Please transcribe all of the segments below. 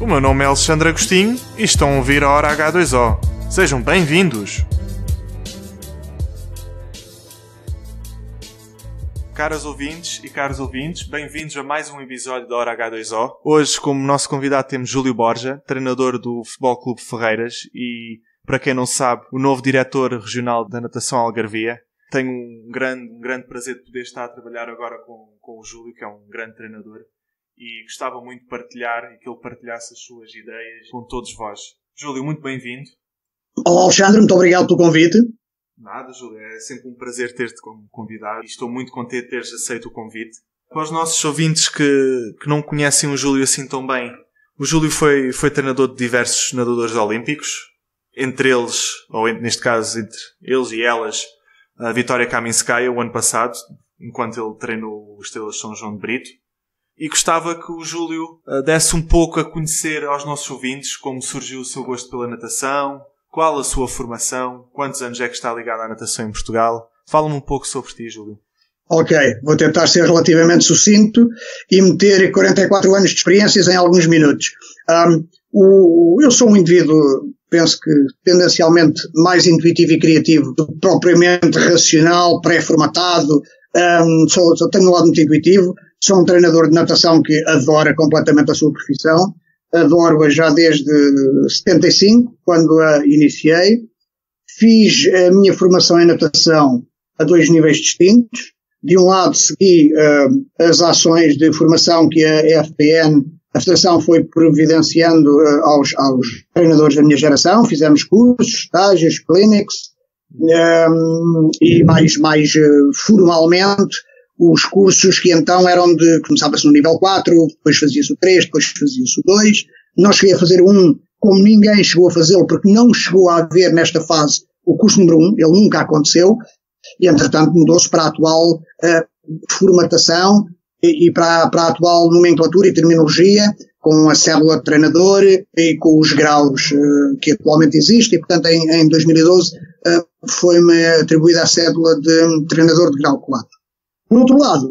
O meu nome é Alexandre Agostinho e estão a ouvir a Hora H2O. Sejam bem-vindos! Caras ouvintes e caros ouvintes, bem-vindos a mais um episódio da Hora H2O. Hoje, como nosso convidado, temos Júlio Borja, treinador do Futebol Clube Ferreiras e, para quem não sabe, o novo diretor regional da Natação Algarvia. Tenho um grande prazer de poder estar a trabalhar agora com o Júlio, que é um grande treinador, e gostava muito de partilhar e que ele partilhasse as suas ideias com todos vós. Júlio, muito bem-vindo. Olá, Alexandre, muito obrigado pelo convite. Nada, Júlio, é sempre um prazer ter-te como convidado e estou muito contente de teres aceito o convite. Para os nossos ouvintes que não conhecem o Júlio assim tão bem, o Júlio foi treinador de diversos nadadores olímpicos, entre eles, ou neste caso, entre eles e elas, a Vitória Kaminskaya, o ano passado, enquanto ele treinou o Estrelas de São João de Brito. E gostava que o Júlio desse um pouco a conhecer aos nossos ouvintes como surgiu o seu gosto pela natação, qual a sua formação, quantos anos é que está ligado à natação em Portugal. Fala-me um pouco sobre ti, Júlio. Ok, vou tentar ser relativamente sucinto e meter 44 anos de experiências em alguns minutos. Eu sou um indivíduo, penso que tendencialmente mais intuitivo e criativo do que propriamente racional, pré-formatado. Tenho um lado muito intuitivo. Sou um treinador de natação que adora completamente a sua profissão. Adoro-a já desde 75, quando a iniciei. Fiz a minha formação em natação a dois níveis distintos. De um lado, segui as ações de formação que a FPN, a Federação, foi providenciando aos treinadores da minha geração. Fizemos cursos, estágios, clinics, e mais formalmente, os cursos que então começava-se no nível 4, depois fazia-se o 3, depois fazia-se o 2. Não cheguei a fazer um, como ninguém chegou a fazê-lo, porque não chegou a haver nesta fase o curso número 1, ele nunca aconteceu, e entretanto mudou-se para a atual formatação e para a atual nomenclatura e terminologia, com a cédula de treinador e com os graus que atualmente existem, e portanto em 2012 foi-me atribuída a cédula de treinador de grau 4. Por outro lado,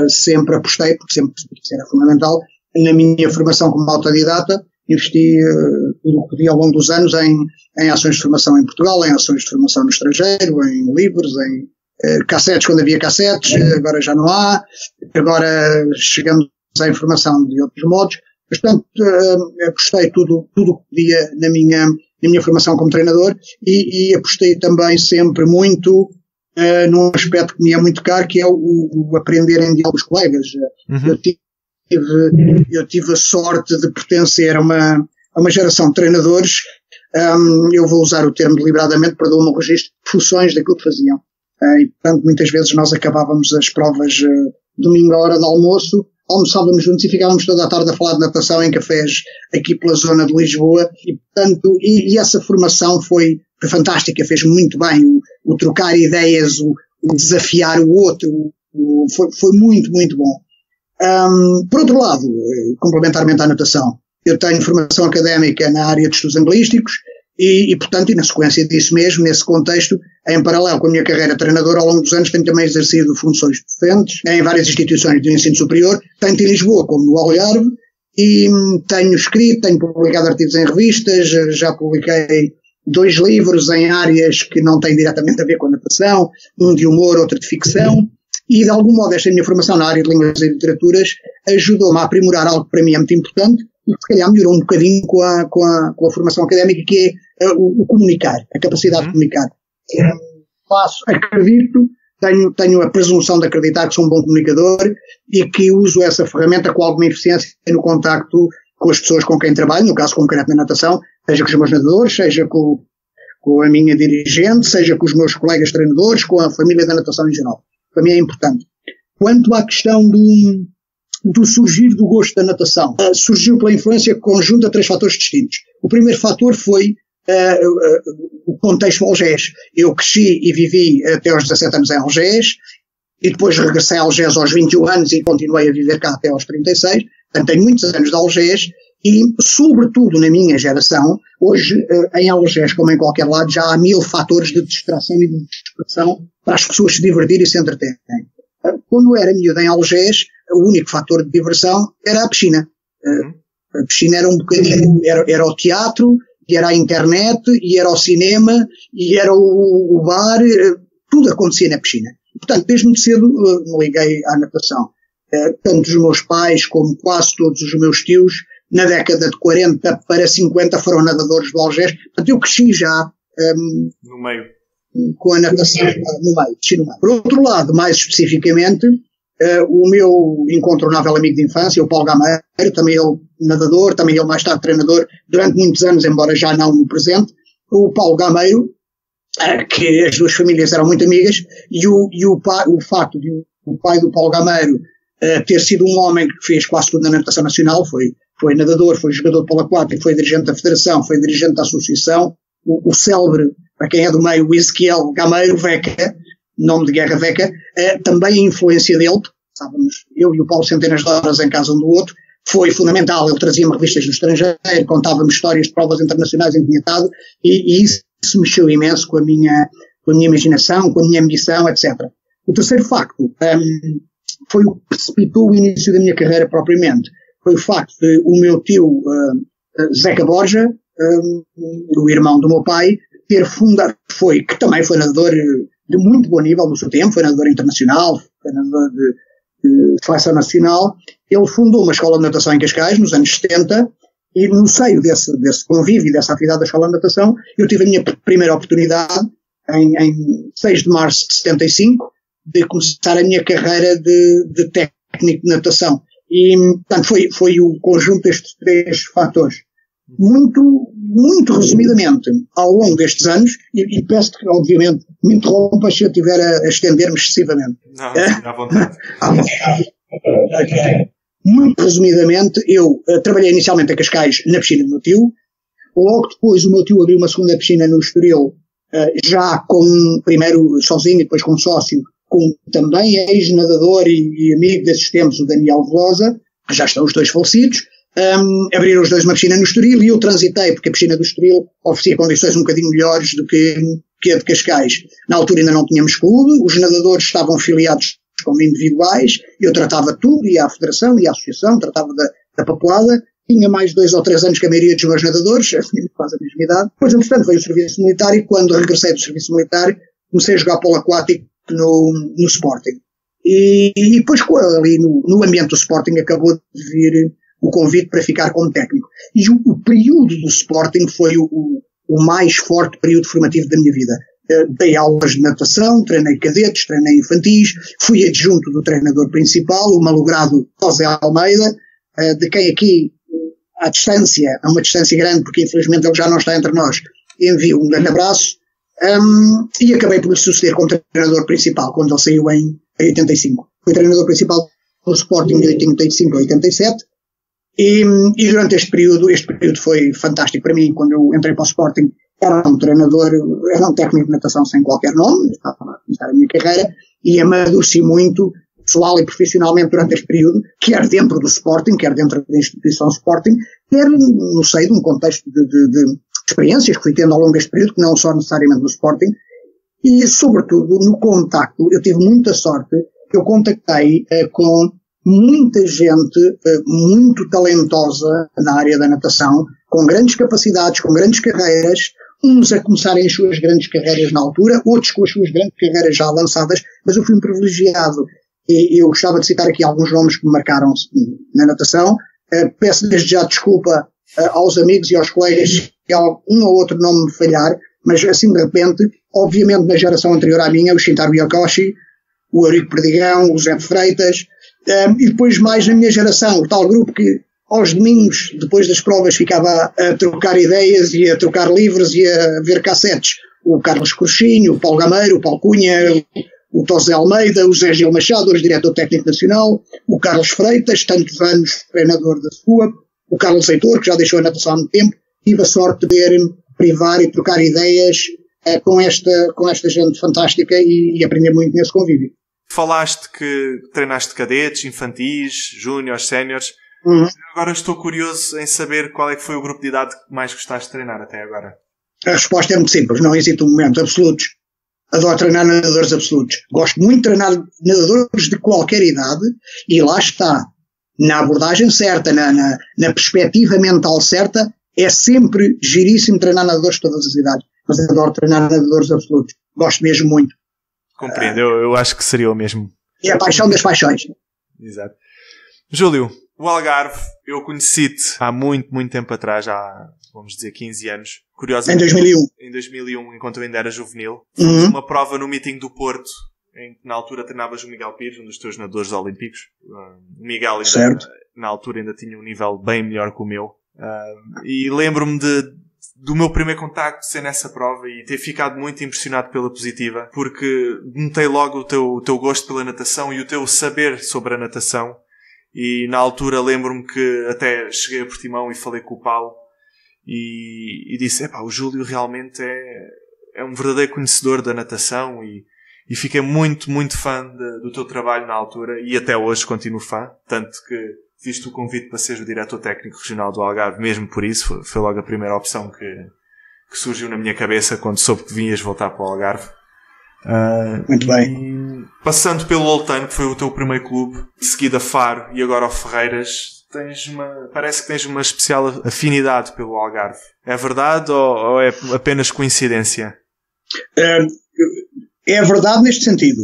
sempre apostei, porque sempre percebi que isso era fundamental, na minha formação como autodidata, investi tudo o que podia ao longo dos anos em ações de formação em Portugal, em ações de formação no estrangeiro, em livros, em cassetes quando havia cassetes, agora já não há, agora chegamos à informação de outros modos. Portanto, apostei tudo o que podia na minha formação como treinador e apostei também sempre muito num aspecto que me é muito caro, que é o aprender em diálogo com os colegas. Uhum. Eu tive a sorte de pertencer a uma geração de treinadores, eu vou usar o termo deliberadamente para dar um registro de funções daquilo que faziam. E, portanto, muitas vezes nós acabávamos as provas domingo à hora do almoço, almoçávamos juntos e ficávamos toda a tarde a falar de natação em cafés aqui pela zona de Lisboa, e portanto, e essa formação foi fantástica, fez muito bem, o trocar ideias, o desafiar o outro, foi muito, muito bom. Por outro lado, complementarmente à natação, eu tenho formação académica na área de estudos anglísticos e portanto, e na sequência disso mesmo, nesse contexto, em paralelo com a minha carreira de treinador, ao longo dos anos tenho também exercido funções docentes em várias instituições de ensino superior, tanto em Lisboa como no Algarve, e tenho escrito, tenho publicado artigos em revistas, já publiquei 2 livros em áreas que não têm diretamente a ver com a natação, um de humor, outro de ficção, e de algum modo esta minha formação na área de línguas e literaturas ajudou-me a aprimorar algo que para mim é muito importante, e se calhar melhorou um bocadinho com a formação académica, que é o comunicar, a capacidade de comunicar. Acredito, tenho a presunção de acreditar que sou um bom comunicador e que uso essa ferramenta com alguma eficiência no contacto com as pessoas com quem trabalho, no caso concreto na natação, seja com os meus nadadores, seja com a minha dirigente, seja com os meus colegas treinadores, com a família da natação em geral. Para mim é importante. Quanto à questão do surgir do gosto da natação, surgiu pela influência conjunta de 3 fatores distintos. O primeiro fator foi o contexto Algés. Eu cresci e vivi até aos 17 anos em Algés, e depois regressei a Algés aos 21 anos e continuei a viver cá até aos 36. Portanto, tenho muitos anos de Algés e, sobretudo na minha geração, hoje em Algés, como em qualquer lado, já há 1000 fatores de distração e de dispersão para as pessoas se divertirem e se entreterem. Quando era miúdo em Algés, o único fator de diversão era a piscina. A piscina era um bocadinho, era o teatro, e era a internet, e era o cinema, e era o bar, tudo acontecia na piscina. Portanto, desde muito cedo me liguei à natação. Tanto os meus pais como quase todos os meus tios, na década de 40 para 50, foram nadadores do Algés. Portanto, eu cresci já no meio. Com a natação no meio. Por outro lado, mais especificamente, o meu incontornável amigo de infância, o Paulo Gameiro, também ele nadador, também ele mais tarde treinador, durante muitos anos, embora já não no presente, o Paulo Gameiro, que as duas famílias eram muito amigas, e o facto de o pai do Paulo Gameiro ter sido um homem que fez quase tudo na natação nacional, foi nadador, foi jogador de polo aquático, foi dirigente da federação, foi dirigente da associação, o célebre, para quem é do meio, o Ezequiel Gameiro Veca, nome de guerra Veca, também a influência dele, estávamos eu e o Paulo centenas de horas em casa um do outro, foi fundamental. Ele trazia-me revistas do estrangeiro, contava-me histórias de provas internacionais em que tinha estado, e isso mexeu imenso com a minha imaginação, com a minha ambição, etc. O terceiro facto foi o que precipitou o início da minha carreira propriamente. Foi o facto de o meu tio Zeca Borja, o irmão do meu pai, ter fundado, que também foi nadador de muito bom nível no seu tempo, foi nadador internacional, foi nadador de seleção nacional. Ele fundou uma escola de natação em Cascais, nos anos 70, e no seio desse convívio e dessa atividade da escola de natação, eu tive a minha primeira oportunidade, em 6 de março de 75, de começar a minha carreira de técnico de natação. E, portanto, foi o conjunto destes três fatores. Muito resumidamente, ao longo destes anos, e peço que, obviamente, me interrompas se eu estiver a estender-me excessivamente. Não, à vontade. Okay. Muito resumidamente, eu trabalhei inicialmente a Cascais na piscina do meu tio. Logo depois o meu tio abriu uma segunda piscina no Estoril, já primeiro sozinho e depois com um sócio, com também ex-nadador e amigo desses tempos, o Daniel Velosa. Já estão os dois falecidos. Abriram os dois uma piscina no Estoril e eu transitei, porque a piscina do Estoril oferecia condições um bocadinho melhores do que a de Cascais. Na altura ainda não tínhamos clube, os nadadores estavam filiados como individuais, eu tratava tudo, ia à federação, ia à associação, tratava da papelada, tinha mais 2 ou 3 anos que a maioria dos meus nadadores, tinha quase a mesma idade. Depois, entretanto, veio o serviço militar e quando regressei do serviço militar comecei a jogar polo aquático no Sporting. E depois ali no ambiente do Sporting acabou de vir o convite para ficar como técnico. E o período do Sporting foi o mais forte período formativo da minha vida. Dei aulas de natação, treinei cadetes, treinei infantis, fui adjunto do treinador principal, o malogrado José Almeida, de quem aqui, à distância, a uma distância grande, porque infelizmente ele já não está entre nós, envio um grande abraço, e acabei por lhe suceder como treinador principal, quando ele saiu em 85. Fui treinador principal do Sporting de 85 a 87, e durante este período foi fantástico para mim. Quando eu entrei para o Sporting, era um técnico de natação sem qualquer nome, estava a começar a minha carreira, e amadureci muito, pessoal e profissionalmente, durante este período, quer dentro do Sporting, quer dentro da instituição Sporting, quer no seio de um contexto de experiências que fui tendo ao longo deste período, que não só necessariamente do Sporting, e sobretudo no contacto. Eu tive muita sorte, que eu contactei com muita gente muito talentosa na área da natação, com grandes capacidades, com grandes carreiras, uns a começarem as suas grandes carreiras na altura, outros com as suas grandes carreiras já avançadas, mas eu fui um privilegiado. E eu gostava de citar aqui alguns nomes que me marcaram na natação. Peço desde já desculpa aos amigos e aos colegas se um ou outro nome me falhar, mas assim de repente, obviamente na geração anterior à minha, o Shintaro Yokoshi, o Eurico Perdigão, o Zé de Freitas, e depois mais na minha geração, o tal grupo que aos domingos, depois das provas, ficava a trocar ideias e a trocar livros e a ver cassetes. O Carlos Corchinho, o Paulo Gameiro, o Paulo Cunha, o José Almeida, o Zé Gil Machado, hoje diretor técnico nacional, o Carlos Freitas, tantos anos treinador da SUA, o Carlos Heitor, que já deixou a natação há muito tempo. Tive a sorte de poder privar e trocar ideias com esta gente fantástica e aprender muito nesse convívio. Falaste que treinaste cadetes, infantis, júniores, séniores. Agora estou curioso em saber qual é que foi o grupo de idade que mais gostaste de treinar até agora. A resposta é muito simples, não existe um momento. Absolutos. Adoro treinar nadadores absolutos. Gosto muito de treinar nadadores de qualquer idade, e lá está. na abordagem certa, na perspectiva mental certa, é sempre giríssimo treinar nadadores de todas as idades. Mas eu adoro treinar nadadores absolutos. Gosto mesmo muito. Compreendo, eu acho que seria o mesmo. É a paixão das paixões. Exato. Júlio, o Algarve, eu conheci-te há muito, muito tempo atrás, há, vamos dizer, 15 anos. Curiosamente, em 2001. Em 2001, enquanto eu ainda era juvenil. Fomos uma prova no meeting do Porto, em que na altura treinavas o Miguel Pires, um dos teus nadadores olímpicos. O Miguel, ainda, na altura, ainda tinha um nível bem melhor que o meu. E lembro-me do meu primeiro contacto ser nessa prova e ter ficado muito impressionado pela positiva, porque notei logo o teu gosto pela natação e o teu saber sobre a natação. E na altura lembro-me que até cheguei a Portimão e falei com o Paulo e disse, o Júlio realmente é um verdadeiro conhecedor da natação e fiquei muito, muito fã do teu trabalho na altura e até hoje continuo fã, tanto que fiz-te o convite para seres o diretor técnico regional do Algarve, mesmo por isso, foi logo a primeira opção que surgiu na minha cabeça quando soube que vinhas voltar para o Algarve. Muito bem. Passando pelo Oltano, que foi o teu primeiro clube, de seguida Faro e agora ao Ferreiras, parece que tens uma especial afinidade pelo Algarve. É verdade ou é apenas coincidência? É verdade neste sentido.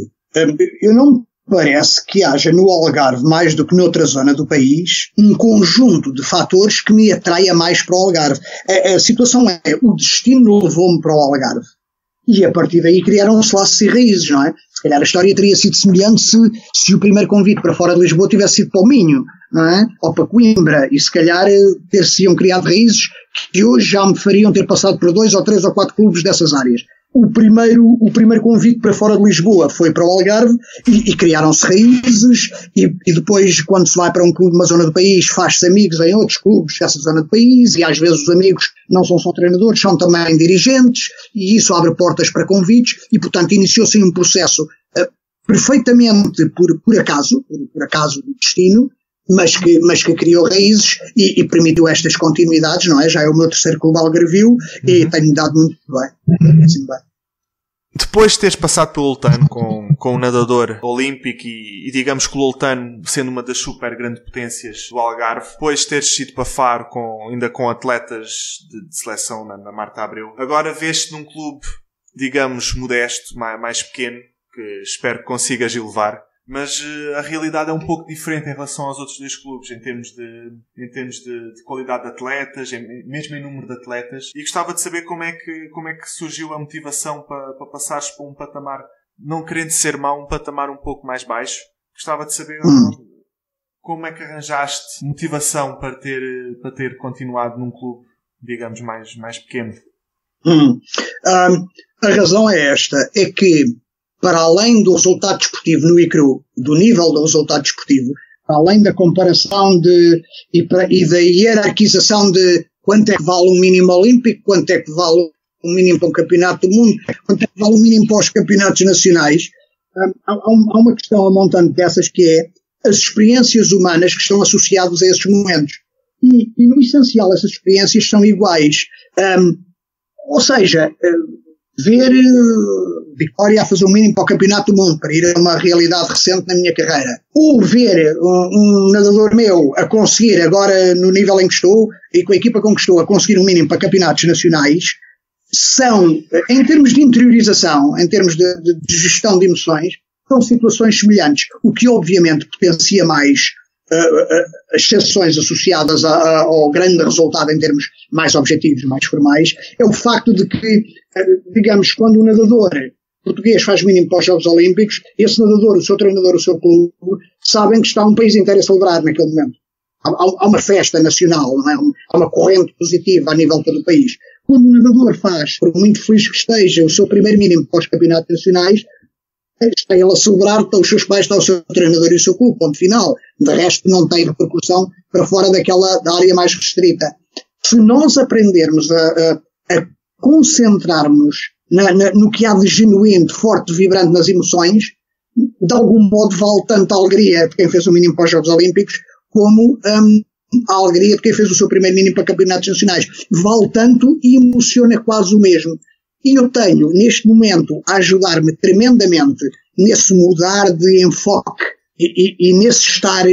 Eu não parece que haja no Algarve, mais do que noutra zona do país, um conjunto de fatores que me atraia mais para o Algarve. A situação é, o destino levou-me para o Algarve. E a partir daí criaram-se laços e raízes, não é? Se calhar a história teria sido semelhante se o primeiro convite para fora de Lisboa tivesse sido para o Minho, não é? Ou para Coimbra. E se calhar ter-se-iam criado raízes que hoje já me fariam ter passado por 2 ou 3 ou 4 clubes dessas áreas. O primeiro convite para fora de Lisboa foi para o Algarve e criaram-se raízes e depois, quando se vai para um clube de uma zona do país, faz-se amigos em outros clubes dessa zona do país e às vezes os amigos não são só treinadores, são também dirigentes e isso abre portas para convites e, portanto, iniciou-se um processo perfeitamente por acaso do destino, mas que criou raízes e permitiu estas continuidades, não é? Já é o meu terceiro clube algarvio e tem-me dado muito bem. Assim, bem. Depois de teres passado pelo Oltano com um nadador olímpico e digamos que o Oltano sendo uma das super grandes potências do Algarve, depois de teres ido para Faro ainda com atletas de seleção na Marta Abreu, agora vês-te num clube, digamos, modesto, mais pequeno, que espero que consigas elevar. Mas a realidade é um pouco diferente em relação aos outros dois clubes, em termos de qualidade de atletas, mesmo em número de atletas. E gostava de saber como é que surgiu a motivação para passares para um patamar, não querendo ser mau, um patamar um pouco mais baixo. Gostava de saber como é que arranjaste motivação para ter continuado num clube, digamos, mais pequeno. A razão é esta, é que para além do resultado desportivo no ICRU, do nível do resultado desportivo, além da comparação e da hierarquização de quanto é que vale um mínimo olímpico, quanto é que vale um mínimo para um campeonato do mundo, quanto é que vale um mínimo para os campeonatos nacionais, há uma questão a montante dessas que é as experiências humanas que estão associadas a esses momentos. E no essencial essas experiências são iguais. Ou seja, ver Vitória a fazer o mínimo para o campeonato do mundo, para ir a uma realidade recente na minha carreira. Ou ver um nadador meu a conseguir, agora no nível em que estou, e com a equipa com que estou, a conseguir um mínimo para campeonatos nacionais, são, em termos de interiorização, em termos de gestão de emoções, são situações semelhantes, o que obviamente potencia mais as sensações associadas ao grande resultado em termos mais objetivos, mais formais, é o facto de que, digamos, quando o nadador português faz mínimo para os Jogos Olímpicos, esse nadador, o seu treinador, o seu clube, sabem que está um país inteiro a celebrar naquele momento. Há uma festa nacional, não é? Há uma corrente positiva a nível de todo o país. Quando o nadador faz, por muito feliz que esteja, o seu primeiro mínimo para os campeonatos nacionais, está ele a celebrar, estão os seus pais, está o seu treinador e o seu clube, ponto final. De resto não tem repercussão para fora da área mais restrita. Se nós aprendermos a concentrarmos no que há de genuíno, de forte, de vibrante nas emoções, de algum modo vale tanto a alegria de quem fez o mínimo para os Jogos Olímpicos, como a alegria de quem fez o seu primeiro mínimo para campeonatos nacionais. Vale tanto e emociona quase o mesmo. E eu tenho, neste momento, a ajudar-me tremendamente nesse mudar de enfoque e nesse estar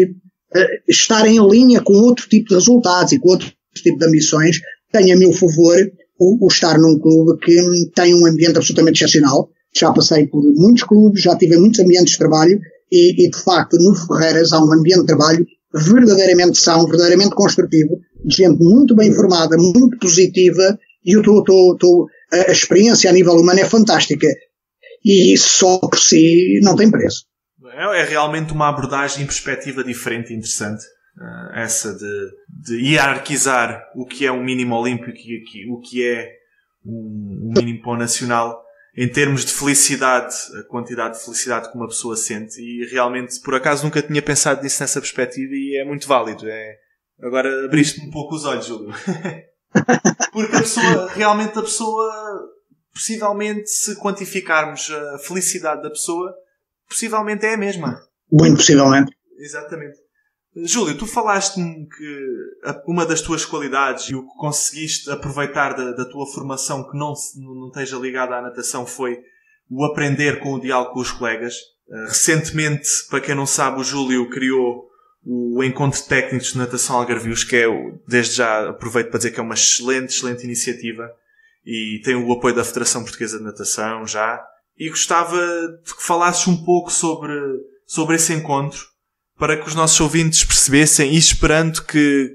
estar em linha com outro tipo de resultados e com outro tipo de ambições, tem a meu favor o estar num clube que tem um ambiente absolutamente excepcional. Já passei por muitos clubes, já tive muitos ambientes de trabalho e de facto no Ferreiras há um ambiente de trabalho verdadeiramente são, verdadeiramente construtivo, de gente muito bem informada, muito positiva, e a experiência a nível humano é fantástica. E só por si não tem preço. É realmente uma abordagem e perspectiva diferente e interessante. Essa de hierarquizar o que é um mínimo olímpico e o que é um mínimo para o nacional, em termos de felicidade, a quantidade de felicidade que uma pessoa sente. E realmente, por acaso, nunca tinha pensado nisso nessa perspectiva e é muito válido. Agora abriste-me um pouco os olhos, Júlio. Porque realmente a pessoa, possivelmente, se quantificarmos a felicidade da pessoa, possivelmente é a mesma. Muito possivelmente. Exatamente. Júlio, tu falaste-me que uma das tuas qualidades e o que conseguiste aproveitar da tua formação que não esteja ligada à natação foi o aprender com o diálogo com os colegas. Recentemente, para quem não sabe, o Júlio criou o Encontro de Técnicos de Natação Algarvios, que desde já aproveito para dizer que é uma excelente iniciativa e tem o apoio da Federação Portuguesa de Natação já. E gostava de que falasses um pouco sobre esse encontro, para que os nossos ouvintes percebessem, e esperando que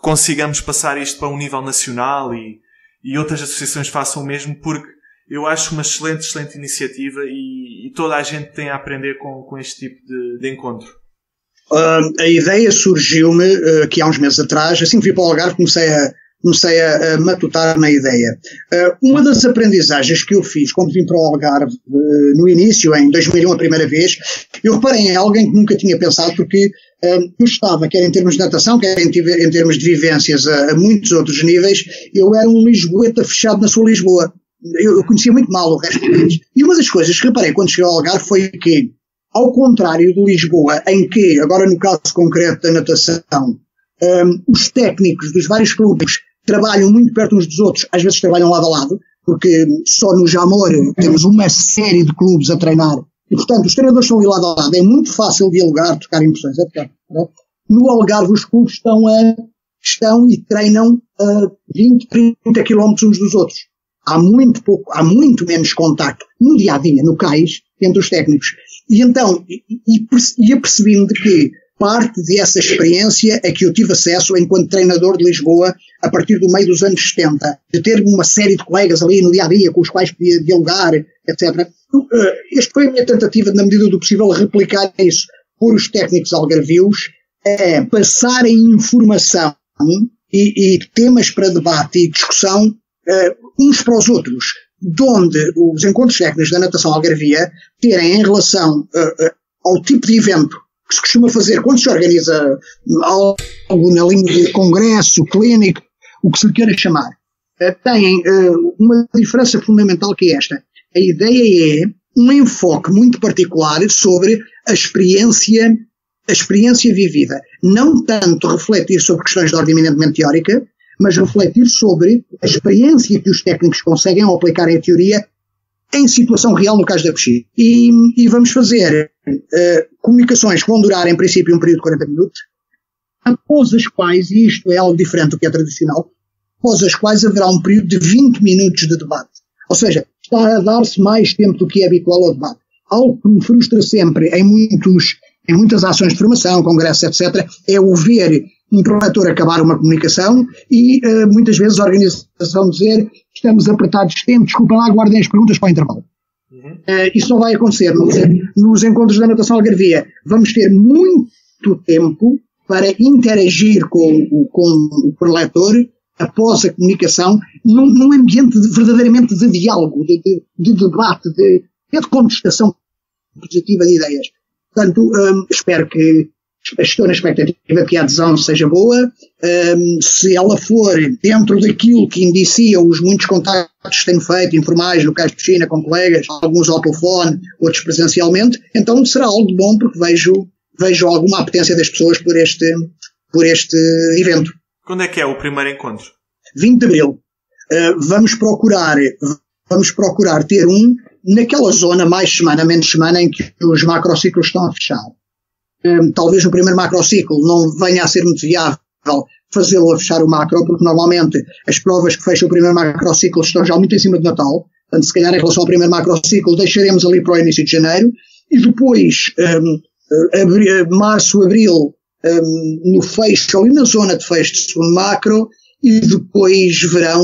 consigamos passar isto para um nível nacional e outras associações façam o mesmo, porque eu acho uma excelente iniciativa e toda a gente tem a aprender com este tipo de encontro. A ideia surgiu-me aqui há uns meses atrás. Assim que vim para o Algarve comecei a matutar na ideia. Uma das aprendizagens que eu fiz quando vim para o Algarve no início, em 2001 a primeira vez, eu reparei em alguém que nunca tinha pensado, porque eu estava, quer em termos de natação, quer em termos de vivências a muitos outros níveis, eu era um lisboeta fechado na sua Lisboa. Eu conhecia muito mal o resto do país. E uma das coisas que reparei quando cheguei ao Algarve foi que, ao contrário de Lisboa, em que, agora no caso concreto da natação, os técnicos dos vários clubes trabalham muito perto uns dos outros, às vezes trabalham lado a lado, porque só no Jamor temos uma série de clubes a treinar, e portanto os treinadores estão ali lado a lado, é muito fácil dialogar, trocar impressões, etc. No Algarve os clubes estão e treinam a 20, 30 quilómetros uns dos outros. Há muito menos contacto no dia-a-dia, no cais, entre os técnicos. E então, apercebi-me de que parte dessa experiência é que eu tive acesso enquanto treinador de Lisboa a partir do meio dos anos 70, de ter uma série de colegas ali no dia-a-dia com os quais podia dialogar, etc. Esta foi a minha tentativa, na medida do possível, replicar isso por os técnicos algarvios, passarem informação e temas para debate e discussão uns para os outros, de onde os encontros técnicos da natação algarvia terem em relação ao tipo de evento que se costuma fazer quando se organiza algo na linha de congresso, clínico, o que se lhe queira chamar, têm uma diferença fundamental, que é esta. A ideia é um enfoque muito particular sobre a experiência vivida. Não tanto refletir sobre questões de ordem eminentemente teórica, mas refletir sobre a experiência que os técnicos conseguem ao aplicar a teoria em situação real no caso da piscina. E vamos fazer comunicações que vão durar em princípio um período de 40 minutos, após as quais, e isto é algo diferente do que é tradicional, após as quais haverá um período de 20 minutos de debate. Ou seja, está a dar-se mais tempo do que é habitual ao debate. Algo que me frustra sempre em muitas ações de formação, congressos, etc., é o ver um preletor acabar uma comunicação e muitas vezes a organização dizer: estamos apertados de tempo, desculpem lá, aguardem as perguntas para o intervalo. Isso não vai acontecer. Nos encontros da natação algarvia vamos ter muito tempo para interagir com o preletor após a comunicação, num ambiente verdadeiramente de diálogo, de debate, de contestação positiva de ideias. Portanto, estou na expectativa que a adesão seja boa. Se ela for dentro daquilo que indicia os muitos contactos que tenho feito, informais, locais de piscina, com colegas, alguns ao telefone, outros presencialmente, então será algo bom, porque vejo alguma apetência das pessoas por este evento. Quando é que é o primeiro encontro? 20 de Abril. Vamos procurar ter um naquela zona, mais semana, menos semana, em que os macrociclos estão a fechar. talvez no primeiro macrociclo não venha a ser muito viável fazê-lo a fechar o macro, porque normalmente as provas que fecham o primeiro macrociclo estão já muito em cima de Natal. Portanto, se calhar em relação ao primeiro macrociclo deixaremos ali para o início de janeiro, e depois março, abril, no fecho, ali na zona de fecho de segundo macro, e depois verão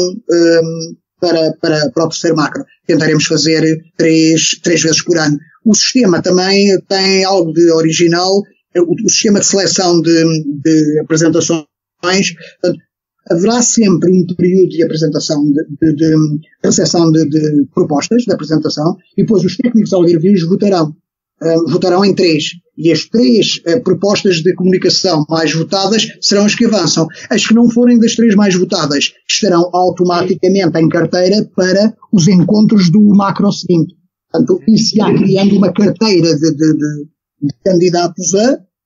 para o terceiro macro. Tentaremos fazer três vezes por ano. O sistema também tem algo de original, o sistema de seleção de apresentações. Portanto, haverá sempre um período de apresentação, de recepção de propostas de apresentação, e depois os técnicos algarvios votarão em 3. E as 3 propostas de comunicação mais votadas serão as que avançam. As que não forem das 3 mais votadas estarão automaticamente em carteira para os encontros do macro seguinte. Portanto, isso-á criando uma carteira de candidatos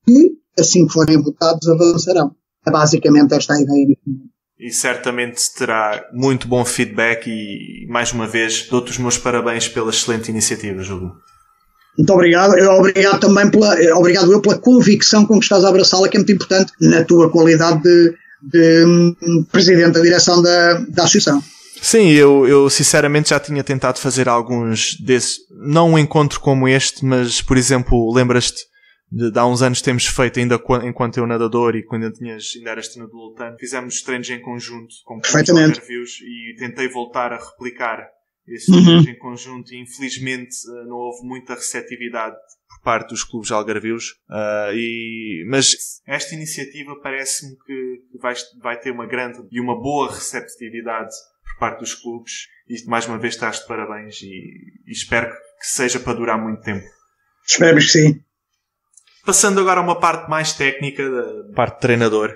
que, assim que forem votados, avançarão. É basicamente esta a ideia. E certamente terá muito bom feedback e, mais uma vez, dou-te os meus parabéns pela excelente iniciativa, Júlio. Muito obrigado. Obrigado também obrigado eu pela convicção com que estás a abraçá-la, que é muito importante na tua qualidade de presidente da direção da associação. Sim, eu sinceramente já tinha tentado fazer alguns desses, não um encontro como este, mas, por exemplo, lembras-te de há uns anos temos feito, ainda enquanto eu nadador e quando ainda eras treinador do Lutano, fizemos treinos em conjunto com reviews e tentei voltar a replicar esses treinos em conjunto, e infelizmente não houve muita receptividade por parte dos clubes algarvios, mas esta iniciativa parece-me que vai ter uma grande e uma boa receptividade por parte dos clubes, e mais uma vez estás de parabéns e espero que seja para durar muito tempo. Esperemos que sim. Passando agora a uma parte mais técnica, da parte de treinador.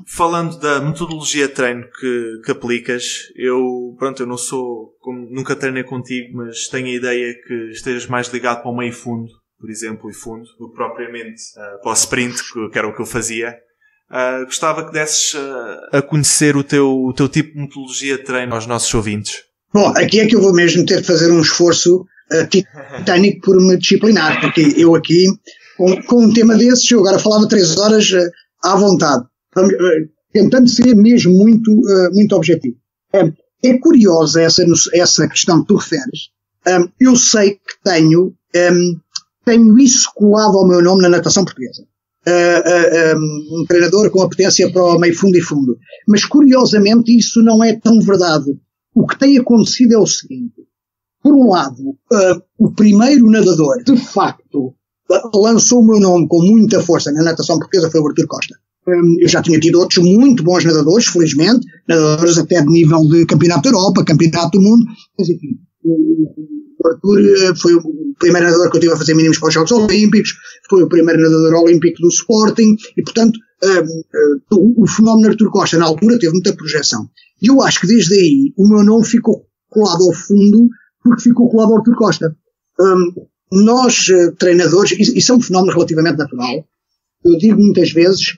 Falando da metodologia de treino que aplicas, eu não sou, como nunca treinei contigo, mas tenho a ideia que estejas mais ligado para o meio fundo, por exemplo, e fundo, do que propriamente para o sprint, que era o que eu fazia. Gostava que desses a conhecer o teu tipo de metodologia de treino aos nossos ouvintes. Bom, aqui é que eu vou mesmo ter de fazer um esforço titânico por me disciplinar, porque eu aqui, com um tema desses, eu agora falava 3 horas à vontade, tentando ser mesmo muito objetivo. É curiosa essa questão que tu referes. Eu sei que tenho isso colado ao meu nome na natação portuguesa. Um treinador com apetência para o meio fundo e fundo. Mas curiosamente isso não é tão verdade. O que tem acontecido é o seguinte. Por um lado, o primeiro nadador, de facto, lançou o meu nome com muita força na natação portuguesa foi o Artur Costa. Eu já tinha tido outros muito bons nadadores, felizmente, nadadores até de nível de campeonato da Europa, campeonato do mundo, mas enfim, o Artur foi o primeiro nadador que eu tive a fazer mínimos para os Jogos Olímpicos, foi o primeiro nadador olímpico do Sporting, e portanto, o fenómeno Artur Costa na altura teve muita projeção. E eu acho que desde aí o meu nome ficou colado ao fundo, porque ficou colado ao Artur Costa. Nós, treinadores, isso é um fenómeno relativamente natural. Eu digo muitas vezes,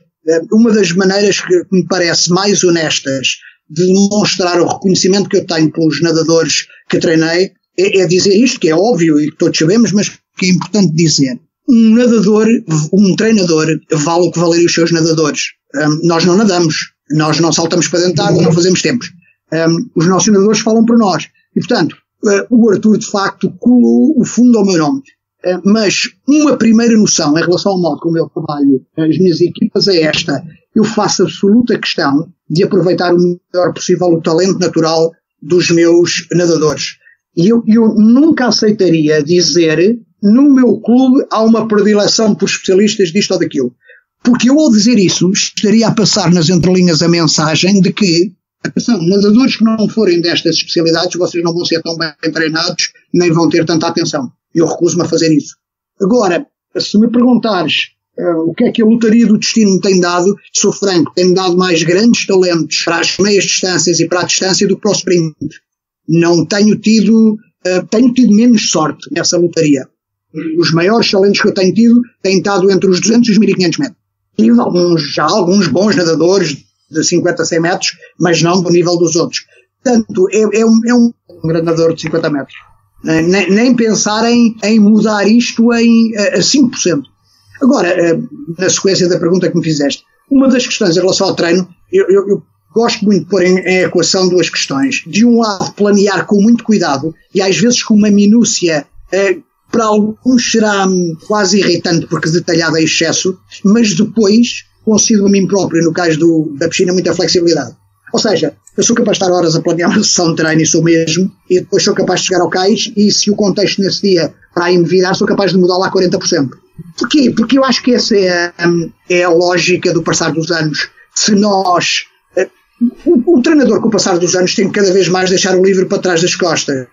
uma das maneiras que me parece mais honestas de demonstrar o reconhecimento que eu tenho pelos nadadores que treinei é dizer isto, que é óbvio e que todos sabemos, mas que é importante dizer. Um treinador vale o que valem os seus nadadores. Nós não nadamos, nós não saltamos para dentro de água, não fazemos tempos. Os nossos nadadores falam por nós. E, portanto, o Artur, de facto, colou o fundo ao meu nome. Mas uma primeira noção em relação ao modo como eu trabalho as minhas equipas é esta. Eu faço absoluta questão de aproveitar o melhor possível o talento natural dos meus nadadores. E eu nunca aceitaria dizer, no meu clube há uma predileção por especialistas disto ou daquilo. Porque eu, ao dizer isso, estaria a passar nas entrelinhas a mensagem de que, atenção, nadadores que não forem destas especialidades, vocês não vão ser tão bem treinados, nem vão ter tanta atenção. Eu recuso-me a fazer isso. Agora, se me perguntares o que é que a lotaria do destino me tem dado, sou franco, tem-me dado mais grandes talentos para as meias distâncias e para a distância do que para o sprint. Não tenho tido menos sorte nessa lotaria. Os maiores talentos que eu tenho tido têm estado entre os 200 e os 1500 metros. Tive alguns bons nadadores de 50 a 100 metros, mas não do nível dos outros. Portanto, é um grande nadador de 50 metros. Nem pensar em mudar isto a 5%. Agora, na sequência da pergunta que me fizeste, uma das questões em relação ao treino, eu gosto muito de pôr em equação duas questões. De um lado, planear com muito cuidado e às vezes com uma minúcia, para alguns será quase irritante porque detalhada em excesso, mas depois consigo a mim próprio, no caso da piscina, muita flexibilidade. Ou seja, eu sou capaz de estar horas a planear uma sessão de treino e sou mesmo, e depois sou capaz de chegar ao cais e se o contexto nesse dia para aí me virar, sou capaz de mudar lá 40%. Porquê? Porque eu acho que essa é a lógica do passar dos anos. Se nós... O treinador, com o passar dos anos, tem que cada vez mais deixar o livro para trás das costas.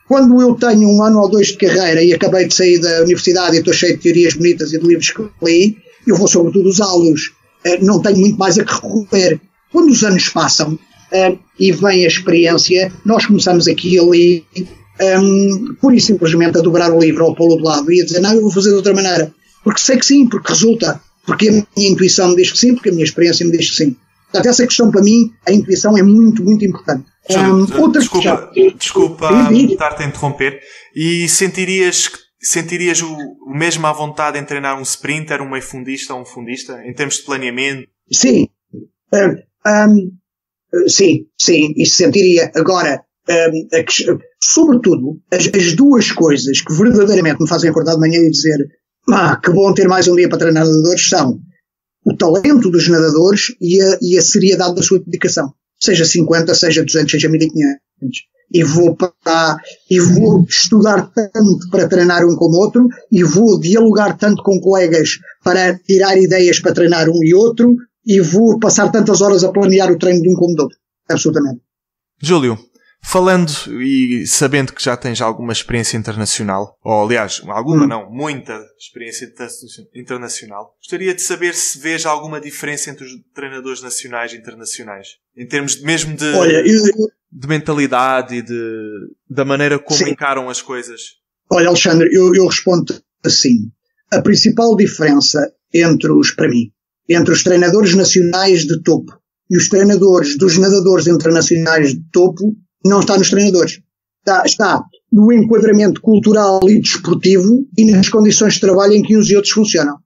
Quando eu tenho 1 ano ou 2 de carreira e acabei de sair da universidade e estou cheio de teorias bonitas e de livros que li, eu vou sobretudo usá-los. Não tenho muito mais a que recorrer. Quando os anos passam e vem a experiência, nós começamos aqui e ali, pura e simplesmente a dobrar o livro ou pô-lo de lado e a dizer, não, eu vou fazer de outra maneira. Porque sei que sim, porque resulta. Porque a minha intuição me diz que sim, porque a minha experiência me diz que sim. Portanto, essa questão para mim, a intuição é muito, muito importante. Desculpa estar-te a interromper. E sentirias o mesmo à vontade em treinar um sprinter, um meio fundista ou um fundista, em termos de planeamento? Sim. Sim, isso sentiria. Agora, sobretudo, as duas coisas que verdadeiramente me fazem acordar de manhã e dizer que bom ter mais um dia para treinar nadadores são o talento dos nadadores e a seriedade da sua dedicação. Seja 50, seja 200, seja 1500. E vou estudar tanto para treinar um como outro, e vou dialogar tanto com colegas para tirar ideias para treinar um e outro, e vou passar tantas horas a planear o treino de um como do outro. Absolutamente. Júlio, falando e sabendo que já tens alguma experiência internacional, ou aliás, muita experiência internacional, gostaria de saber se vês alguma diferença entre os treinadores nacionais e internacionais, em termos mesmo de mentalidade e da maneira como encaram as coisas. Olha, Alexandre, eu respondo assim. A principal diferença entre os treinadores nacionais de topo e os treinadores dos nadadores internacionais de topo, não está nos treinadores. Está no enquadramento cultural e desportivo e nas condições de trabalho em que uns e outros funcionam.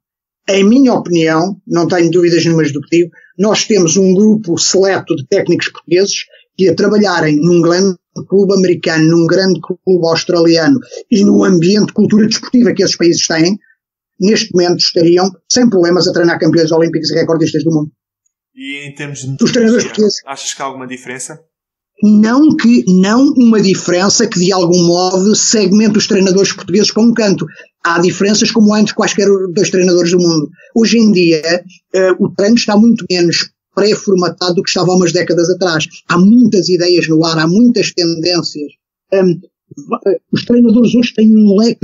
Em minha opinião, não tenho dúvidas nenhumas do que digo, nós temos um grupo seleto de técnicos portugueses que, a trabalharem num grande clube americano, num grande clube australiano e no ambiente de cultura desportiva que esses países têm, neste momento estariam sem problemas a treinar campeões olímpicos e recordistas do mundo. E em termos de metodologia, achas que há alguma diferença? Não uma diferença que de algum modo segmente os treinadores portugueses para um canto. Há diferenças como há entre quaisquer dois treinadores do mundo. Hoje em dia o treino está muito menos pré-formatado do que estava há umas décadas atrás. Há muitas ideias no ar, há muitas tendências. Os treinadores hoje têm um leque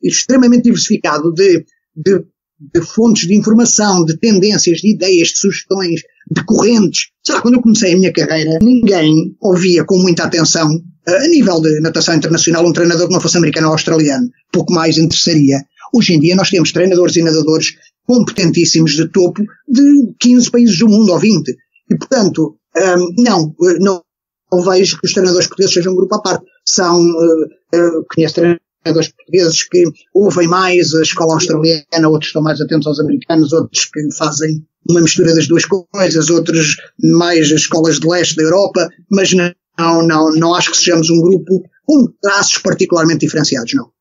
extremamente diversificado de fontes de informação, de tendências, de ideias, de sugestões, de correntes. Sei lá, quando eu comecei a minha carreira, ninguém ouvia com muita atenção, a nível de natação internacional, um treinador que não fosse americano ou australiano. Pouco mais interessaria. Hoje em dia nós temos treinadores e nadadores competentíssimos de topo de 15 países do mundo, ou 20. E, portanto, não vejo que os treinadores portugueses sejam um grupo à parte. Conheço treinadores portugueses que ouvem mais a escola australiana, outros estão mais atentos aos americanos, outros que fazem uma mistura das duas coisas, outros mais as escolas de leste da Europa, mas não acho que sejamos um grupo com traços particularmente diferenciados, não.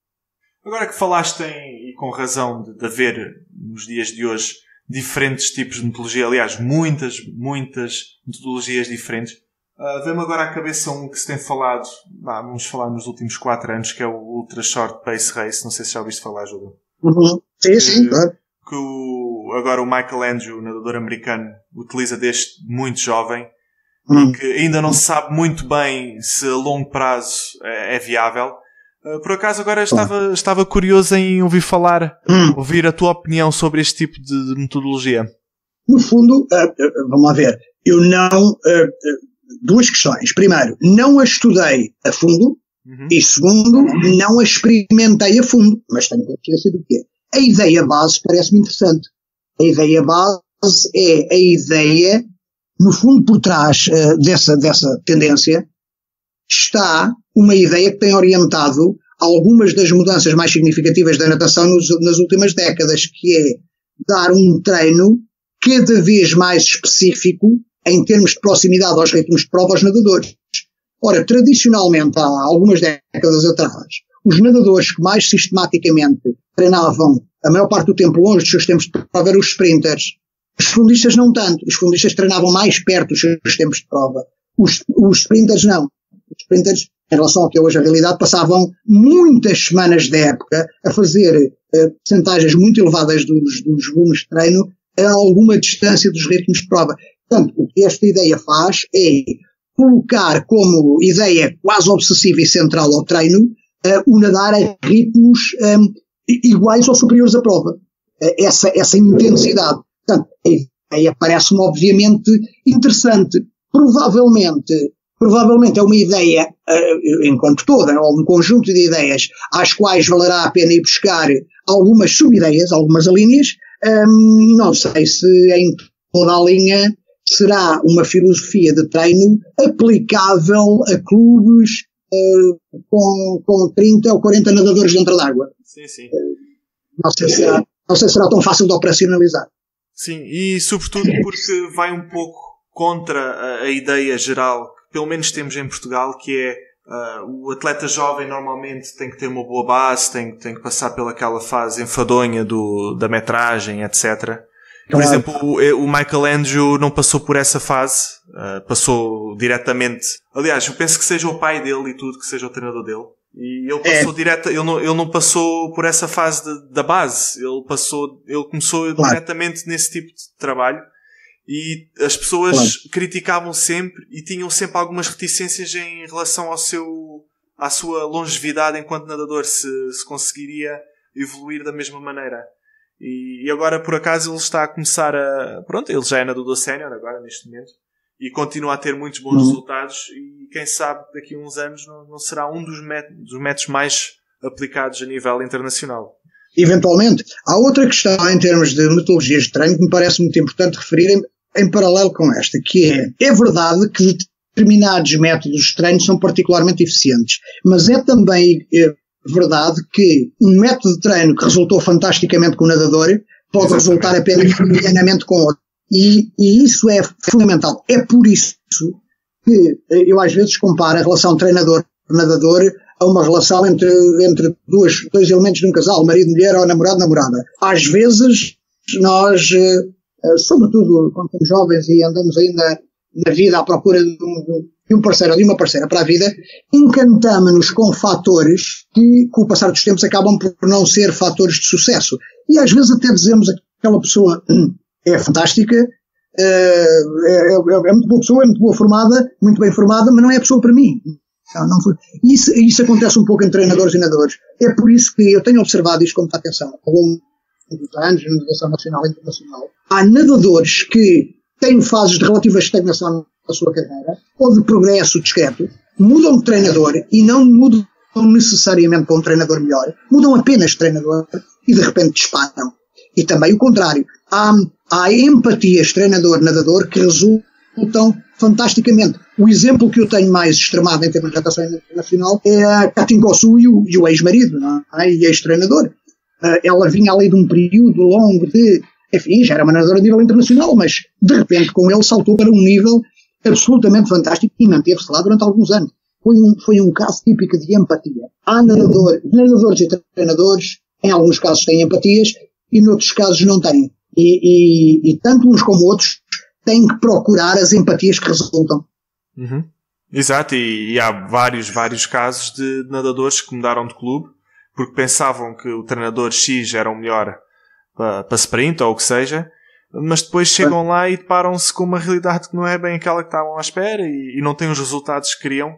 Agora que falaste e com razão de haver nos dias de hoje diferentes tipos de metodologia, aliás, muitas metodologias diferentes, vem-me agora à cabeça um que se tem falado, vamos falar nos últimos 4 anos, que é o Ultra Short Pace Race. Não sei se já ouviste falar, Júlio. Uhum. Sim, claro. Que agora o Michael Andrew, nadador americano, utiliza desde muito jovem, e que ainda não se sabe muito bem se a longo prazo é viável. Por acaso agora estava curioso em ouvir ouvir a tua opinião sobre este tipo de metodologia. No fundo, vamos lá ver, eu duas questões. Primeiro, não a estudei a fundo, e segundo, não a experimentei a fundo, mas tenho consciência do quê. A ideia base parece-me interessante. A ideia base é a ideia, no fundo, por trás dessa tendência, está uma ideia que tem orientado algumas das mudanças mais significativas da natação nas últimas décadas, que é dar um treino cada vez mais específico em termos de proximidade aos ritmos de prova aos nadadores. Ora, tradicionalmente, há algumas décadas atrás, os nadadores que mais sistematicamente treinavam a maior parte do tempo longe dos seus tempos de prova eram os sprinters. Os fundistas não tanto. Os fundistas treinavam mais perto dos seus tempos de prova. Os sprinters não. Os sprinters, em relação ao que é hoje a realidade, passavam muitas semanas de época a fazer percentagens muito elevadas dos volumes de treino a alguma distância dos ritmos de prova. Portanto, o que esta ideia faz é colocar como ideia quase obsessiva e central ao treino o nadar a ritmos iguais ou superiores à prova. Essa intensidade. Portanto, a ideia parece-me obviamente interessante. Provavelmente é uma ideia, enquanto toda, ou um conjunto de ideias às quais valerá a pena ir buscar algumas sub-ideias, algumas alíneas. Não sei se em toda a linha será uma filosofia de treino aplicável a clubes com 30 ou 40 nadadores dentro d'água. Sim. Não sei se será tão fácil de operacionalizar. Sim, e sobretudo porque vai um pouco contra a ideia geral que pelo menos temos em Portugal, que é o atleta jovem normalmente tem que ter uma boa base, tem que passar pelaquela fase enfadonha da metragem, etc. Por exemplo, o Michael Andrew não passou por essa fase, passou diretamente. Aliás, eu penso que seja o pai dele e tudo, que seja o treinador dele. E ele passou ele não passou por essa fase da base. Ele começou diretamente nesse tipo de trabalho. E as pessoas criticavam sempre e tinham sempre algumas reticências em relação à sua longevidade enquanto nadador, se conseguiria evoluir da mesma maneira. E agora, por acaso, ele está a começar Pronto, ele já é nadador sénior agora, neste momento. E continua a ter muitos bons resultados. E quem sabe, daqui a uns anos, não será um dos métodos mais aplicados a nível internacional. Eventualmente. Há outra questão em termos de metodologias de treino que me parece muito importante referir em paralelo com esta, que é verdade que determinados métodos de treino são particularmente eficientes, mas é também verdade que um método de treino que resultou fantasticamente com o nadador pode resultar apenas medianamente com outro. E isso é fundamental. É por isso que eu às vezes comparo a relação treinador-nadador a uma relação entre dois elementos de um casal, marido-mulher ou namorado-namorada. Às vezes nós, sobretudo quando somos jovens e andamos ainda na vida à procura de um parceiro ou de uma parceira para a vida, encantamos-nos com fatores que, com o passar dos tempos, acabam por não ser fatores de sucesso. E às vezes até dizemos que aquela pessoa é fantástica, é muito boa pessoa, é muito boa formada, muito bem formada, mas não é a pessoa para mim. Não foi. Isso acontece um pouco entre treinadores e nadadores. É por isso que eu tenho observado isto com muita atenção ao longo dos anos, na natação nacional e internacional. Há nadadores que têm fases de relativa estagnação na sua carreira, ou de progresso discreto, mudam de treinador e não mudam necessariamente para um treinador melhor, mudam apenas de treinador e de repente disparam. E também o contrário. Há empatias treinador-nadador que resultam fantasticamente. O exemplo que eu tenho mais extremado em termos de natação internacional é a Katin Kosu e o ex-marido, não é? E ex-treinador. Ela vinha ali de um período longo de, enfim, já era uma nadadora a nível internacional, mas de repente com ele saltou para um nível absolutamente fantástico e manteve-se lá durante alguns anos. Foi um caso típico de empatia. Há nadadores e treinadores, em alguns casos têm empatias e noutros casos não têm. E tanto uns como outros têm que procurar as empatias que resultam. Uhum. Exato, e há vários casos de nadadores que mudaram de clube porque pensavam que o treinador X era o melhor para sprint ou o que seja, mas depois chegam lá e deparam-se com uma realidade que não é bem aquela que estavam à espera e não têm os resultados que queriam.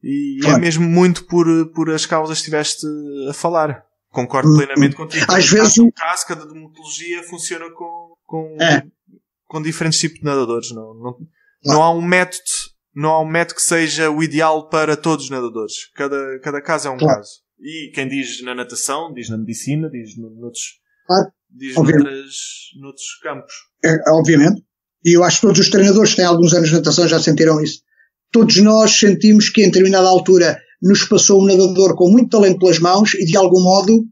E é mesmo muito por as causas que estiveste a falar. Concordo plenamente contigo. Às vezes cada metodologia funciona com diferentes tipos de nadadores. Não há um método que seja o ideal para todos os nadadores. Cada caso é um caso. E quem diz na natação, diz na medicina, diz noutros campos. Obviamente. E eu acho que todos os treinadores que têm alguns anos de natação já sentiram isso. Todos nós sentimos que em determinada altura nos passou um nadador com muito talento pelas mãos e de algum modo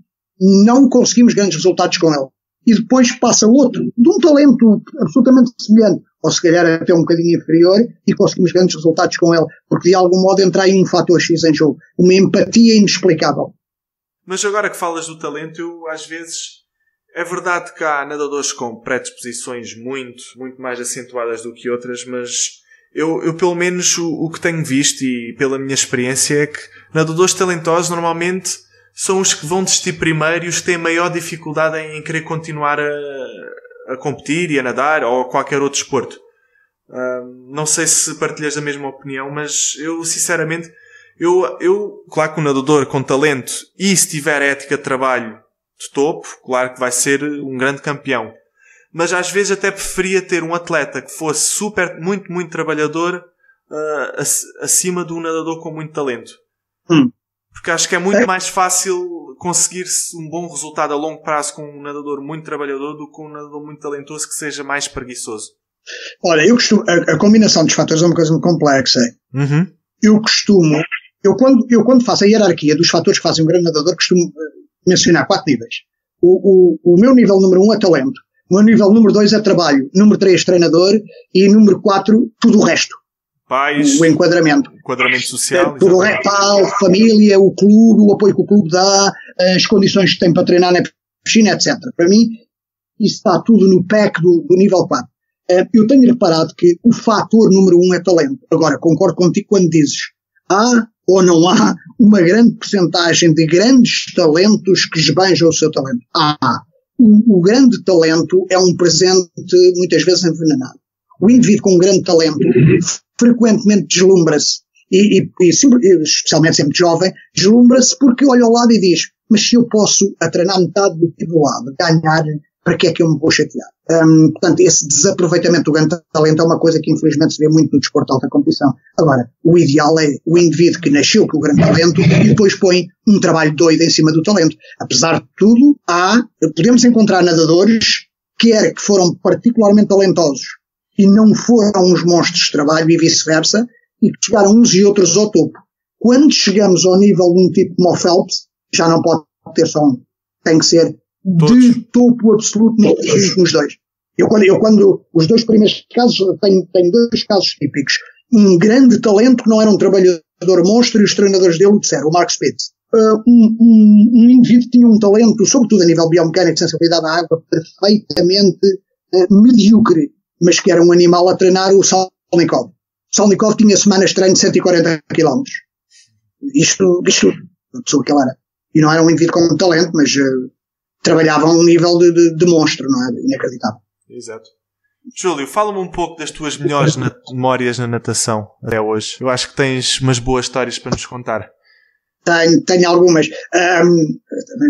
não conseguimos grandes resultados com ele. E depois passa outro, de um talento absolutamente semelhante, ou se calhar até um bocadinho inferior, e conseguimos grandes resultados com ele, porque de algum modo entra aí um fator X em jogo, uma empatia inexplicável. Mas agora que falas do talento, eu às vezes... É verdade que há nadadores com predisposições muito mais acentuadas do que outras, mas eu pelo menos o que tenho visto e pela minha experiência é que nadadores talentosos normalmente são os que vão desistir primeiro e os que têm maior dificuldade em querer continuar a competir e a nadar ou qualquer outro desporto. Não sei se partilhas a mesma opinião, mas eu sinceramente, claro que um nadador com talento e se tiver ética de trabalho de topo, claro que vai ser um grande campeão. Mas às vezes até preferia ter um atleta que fosse muito trabalhador acima de um nadador com muito talento. Porque acho que é muito mais fácil conseguir-se um bom resultado a longo prazo com um nadador muito trabalhador do que com um nadador muito talentoso que seja mais preguiçoso. Olha, eu costumo, a combinação dos fatores é uma coisa muito complexa. Eu quando faço a hierarquia dos fatores que fazem um grande nadador, costumo mencionar 4 níveis. O meu nível número 1 é talento. O meu nível número 2 é trabalho. Número 3, treinador. E número 4, tudo o resto. Pais. O enquadramento. Enquadramento social. Tudo o resto, família, o clube, o apoio que o clube dá, as condições que tem para treinar na piscina, etc. Para mim, isso está tudo no pack do nível 4. Eu tenho reparado que o fator número 1 é talento. Agora, concordo contigo quando dizes há ou não há uma grande percentagem de grandes talentos que esbanjam o seu talento. O grande talento é um presente muitas vezes envenenado. O indivíduo com um grande talento frequentemente deslumbra-se, e especialmente sempre jovem, deslumbra-se porque olha ao lado e diz, mas se eu posso a treinar metade do que do lado, ganhar, para que é que eu me vou chatear? Portanto, esse desaproveitamento do grande talento é uma coisa que infelizmente se vê muito no desporto de alta competição. Agora, o ideal é o indivíduo que nasceu com o grande talento e depois põe um trabalho doido em cima do talento. Apesar de tudo, podemos encontrar nadadores que foram particularmente talentosos e não foram uns monstros de trabalho e vice-versa, e que chegaram uns e outros ao topo. Quando chegamos ao nível de um tipo como o Phelps, já não pode ter só um. Tem que ser de topo absoluto nos dois. Eu quando os dois primeiros casos, tenho 2 casos típicos. Um grande talento que não era um trabalhador monstro e os treinadores dele o disseram, o Mark Spitz. Um indivíduo que tinha um talento, sobretudo a nível biomecânico, sensibilidade à água, perfeitamente medíocre, mas que era um animal a treinar, o Salnikov. Salnikov tinha semanas de treino de 140 km. Isto, a pessoa que ele era. E não era um indivíduo com talento, mas trabalhava a um nível de monstro, não é? Inacreditável. Exato. Júlio, fala-me um pouco das tuas melhores memórias na natação até hoje. Eu acho que tens umas boas histórias para nos contar. Tenho algumas.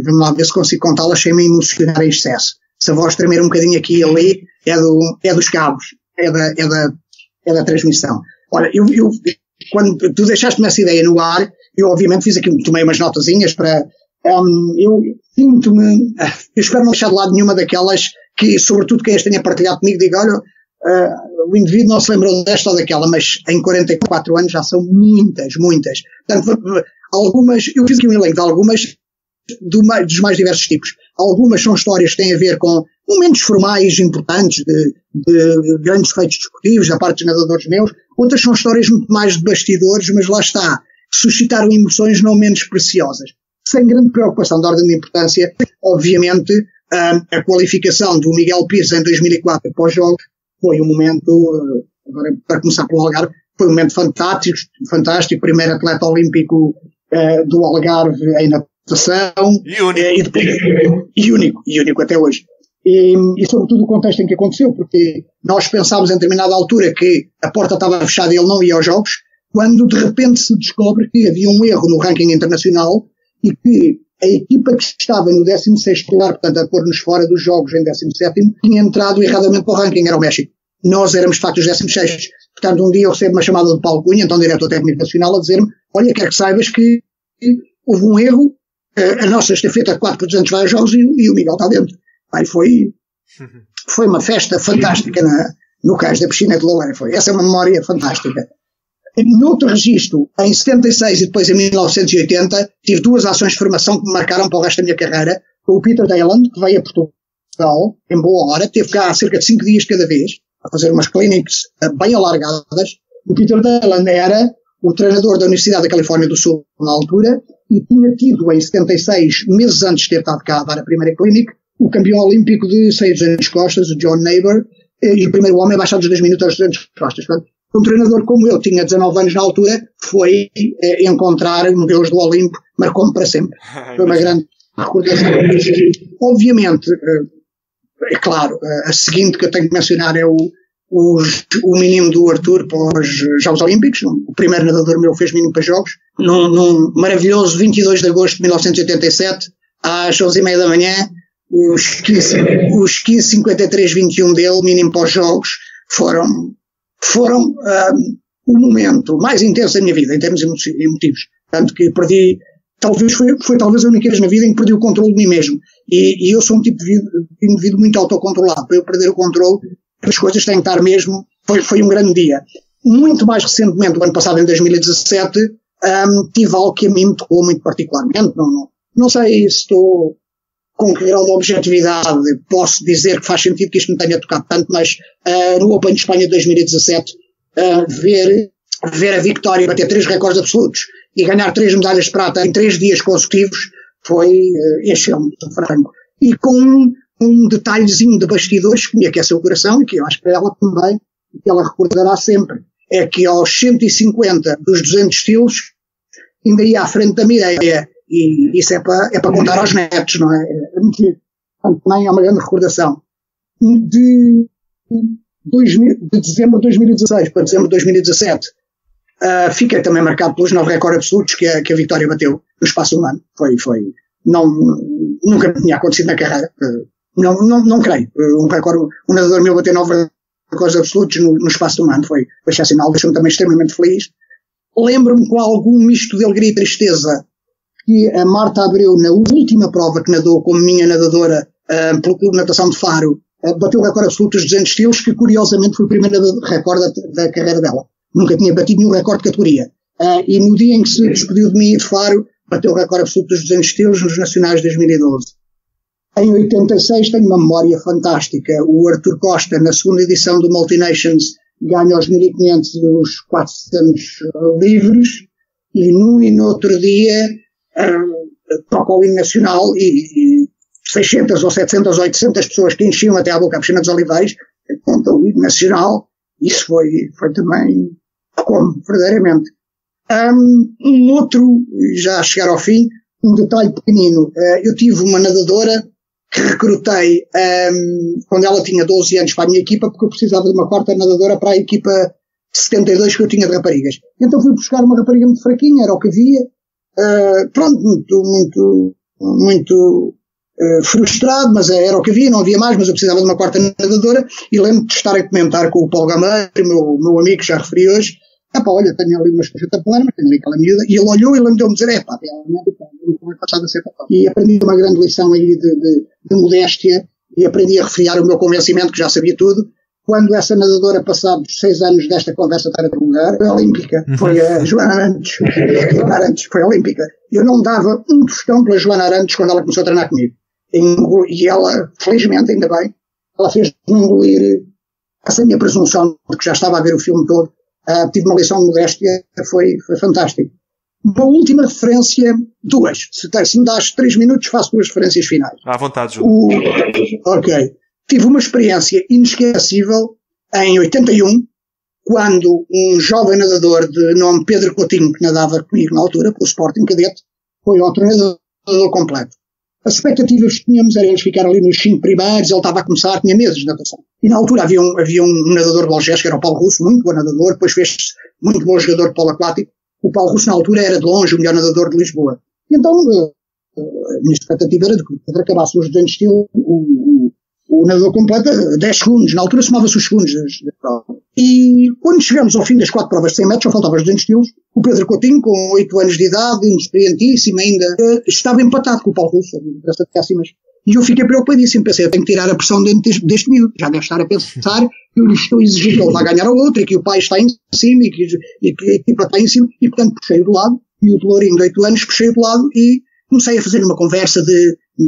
Vamos lá ver se consigo contá-las sem me emocionar em excesso. Se a voz tremer um bocadinho aqui e ali, é dos cabos, é da transmissão. Olha, quando tu deixaste-me essa ideia no ar, eu obviamente fiz aqui, tomei umas notazinhas para... eu sinto-me... Eu espero não deixar de lado nenhuma daquelas que, sobretudo quem as tenha partilhado comigo, diga, olha, o indivíduo não se lembrou desta ou daquela, mas em 44 anos já são muitas. Portanto, algumas... Eu fiz aqui um elenco de algumas dos mais diversos tipos. Algumas são histórias que têm a ver com momentos formais importantes de grandes feitos desportivos da parte dos nadadores meus. Outras são histórias muito mais de bastidores, mas lá está, suscitaram emoções não menos preciosas. Sem grande preocupação de ordem de importância, obviamente, a qualificação do Miguel Pires em 2004 para os Jogos foi um momento, agora para começar pelo Algarve, foi um momento fantástico, primeiro atleta olímpico do Algarve em natação. E único até hoje. E sobretudo o contexto em que aconteceu, porque nós pensámos em determinada altura que a porta estava fechada e ele não ia aos Jogos, quando de repente se descobre que havia um erro no ranking internacional e que a equipa que estava no 16º lugar, portanto a pôr-nos fora dos Jogos em 17º, tinha entrado erradamente para o ranking, era o México. Nós éramos de facto os 16º. Portanto, um dia eu recebo uma chamada do Paulo Cunha, então diretor técnico nacional, a dizer-me, olha, quero que saibas que houve um erro, a nossa estafeta de 4x200 vai aos Jogos e o Miguel está dentro. Aí foi uma festa fantástica no cais da piscina de Loureiro. Essa é uma memória fantástica. Noutro registro, em 76 e depois em 1980, tive 2 ações de formação que me marcaram para o resto da minha carreira. O Peter Dayland, que veio a Portugal, em boa hora, teve cá há cerca de 5 dias cada vez, a fazer umas clinics bem alargadas. O Peter Dayland era o treinador da Universidade da Califórnia do Sul na altura e tinha tido em 76, meses antes de ter estado cá a dar a primeira clinic, o campeão olímpico de 6 200 costas, o John Neighbor, e o primeiro homem a baixar dos 2 minutos aos 200 costas. Portanto, um treinador como eu, tinha 19 anos na altura, foi encontrar modelos do Olimpo, marcou-me para sempre. Foi uma grande recordação. Obviamente, é claro, a seguinte que eu tenho que mencionar é o mínimo do Arthur para os Jogos Olímpicos. O primeiro nadador meu fez mínimo para Jogos, num maravilhoso 22 de agosto de 1987, às 11h30 da manhã, os 15:53:21 dele, mínimo para os Jogos, foram o momento mais intenso da minha vida, em termos emotivos. Tanto que perdi, foi talvez a única vez na vida em que perdi o controle de mim mesmo. E eu sou um tipo de indivíduo muito autocontrolado. Para eu perder o controle, as coisas têm que estar mesmo. Foi um grande dia. Muito mais recentemente, o ano passado, em 2017, tive algo que a mim me tocou muito particularmente. Não sei se estou com que grau de objetividade posso dizer que faz sentido que isto me tenha tocado tanto, mas no Open de Espanha de 2017, ver a Victoria bater 3 recordes absolutos e ganhar 3 medalhas de prata em 3 dias consecutivos foi excelente, franco. E com um detalhezinho de bastidores que me aqueceu o coração e que eu acho que ela também, que ela recordará sempre, é que aos 150 dos 200 estilos ainda ia à frente da Mireia. E isso é para contar aos netos, não é? Também é uma grande recordação. De dezembro de 2016 para dezembro de 2017, fiquei também marcado pelos 9 recordes absolutos que a Victoria bateu no espaço humano. Nunca me tinha acontecido na carreira. Não creio. Um nadador meu bater 9 recordes absolutos no espaço humano foi excepcional, deixou-me também extremamente feliz. Lembro-me com algum misto de alegria e tristeza que a Marta Abreu, na última prova que nadou como minha nadadora pelo Clube de Natação de Faro, bateu o recorde absoluto dos 200 estilos, que curiosamente foi o primeiro recorde da carreira dela. Nunca tinha batido nenhum recorde de categoria. E no dia em que se despediu de mim de Faro, bateu o recorde absoluto dos 200 estilos nos Nacionais de 2012. Em 86 tenho uma memória fantástica. O Arthur Costa, na segunda edição do Multinations, ganha os 1500 e os 400 livres, e num e no outro dia toca o hino nacional e 600 ou 700 ou 800 pessoas que enchiam até à boca a piscina dos Oliveiros contam o hino nacional. Isso foi também como verdadeiramente. Um outro, já a chegar ao fim, um detalhe pequenino. Eu tive uma nadadora que recrutei quando ela tinha 12 anos para a minha equipa, porque eu precisava de uma quarta nadadora para a equipa de 72 que eu tinha de raparigas. Então fui buscar uma rapariga muito fraquinha, era o que havia. Muito frustrado, mas era o que havia, não havia mais, mas eu precisava de uma quarta nadadora, e lembro de estar a comentar com o Paulo Gameiro, meu amigo que já referi hoje, olha, tenho ali umas coisas tapelares, mas tenho ali aquela miúda, e ele olhou e lembro-me de dizer, realmente passado a ser papel. E aprendi uma grande lição aí de modéstia, e aprendi a refriar o meu convencimento que já sabia tudo. Quando essa nadadora, passados 6 anos desta conversa estar a ter lugar, foi olímpica. Foi a Joana Arantes. Joana Arantes foi olímpica. Eu não dava um tostão pela Joana Arantes quando ela começou a treinar comigo. E ela, felizmente, ainda bem, ela fez-me engolir essa minha presunção, porque já estava a ver o filme todo. Tive uma lição de modéstia, foi fantástico. Uma última referência, 2. Se me das 3 minutos, faço 2 referências finais. À vontade, Júlio. Ok. Tive uma experiência inesquecível em 81, quando um jovem nadador de nome Pedro Coutinho, que nadava comigo na altura, pelo Sporting Cadete, foi ao treinador completo. As expectativas que tínhamos era eles ficar ali nos 5 primeiros, ele estava a começar, tinha meses de natação. E na altura havia um nadador de Algés, que era o Paulo Russo, muito bom nadador, depois fez-se muito bom jogador de polo aquático. O Paulo Russo na altura era de longe o melhor nadador de Lisboa. E então a minha expectativa era de que Pedro acabasse os 200 estilos, o nadador completo 10 segundos, na altura somava-se os segundos da prova. E quando chegamos ao fim das 4 provas de 100 metros, só faltavam os 200 estilos, o Pedro Coutinho, com 8 anos de idade, inexperientíssimo ainda, estava empatado com o Paulo Russo, E eu fiquei preocupadíssimo, pensei, eu tenho que tirar a pressão deste miúdo, já deve estar a pensar que eu lhe estou a exigir que ele vai ganhar ao outro, e que o pai está em cima, e que a equipa está em cima, e portanto puxei-o de lado, e o Lourinho de 8 anos puxei-o de lado, e comecei a fazer uma conversa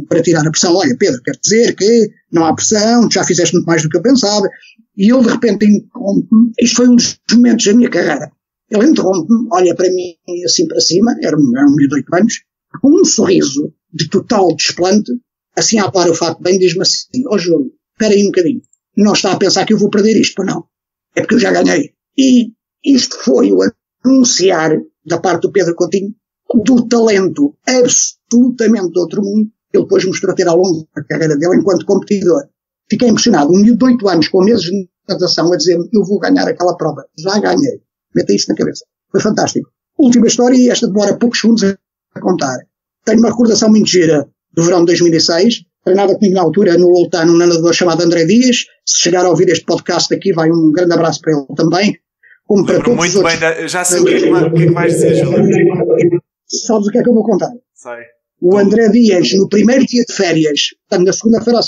para tirar a pressão. Olha, Pedro, quero dizer que não há pressão, já fizeste muito mais do que eu pensava, e ele de repente interrompe-me, isto foi um dos momentos da minha carreira, ele interrompe-me, olha para mim assim para cima, era um miúdo de 8 anos, com um sorriso de total desplante, assim a par o fato bem, diz-me assim, Júlio, espera aí um bocadinho, não está a pensar que eu vou perder isto, não, é porque eu já ganhei. E isto foi o anunciar, da parte do Pedro Coutinho, do talento absolutamente de outro mundo, que ele depois mostrou ter ao longo da carreira dele enquanto competidor. Fiquei impressionado, um miúdo de 8 anos, com meses de natação, a dizer-me, eu vou ganhar aquela prova, já ganhei. Meta isto na cabeça. Foi fantástico. Última história, e esta demora poucos segundos a contar. Tenho uma recordação muito gira do verão de 2006, treinava comigo na altura no Loltano um nadador chamado André Dias. Se chegar a ouvir este podcast aqui, vai um grande abraço para ele também. Como para todos muito os outros. Bem, já sei o que é que vais dizer, Júlio. Sabes o que é que eu vou contar? Sei. O André Dias, no primeiro dia de férias, portanto, na segunda-feira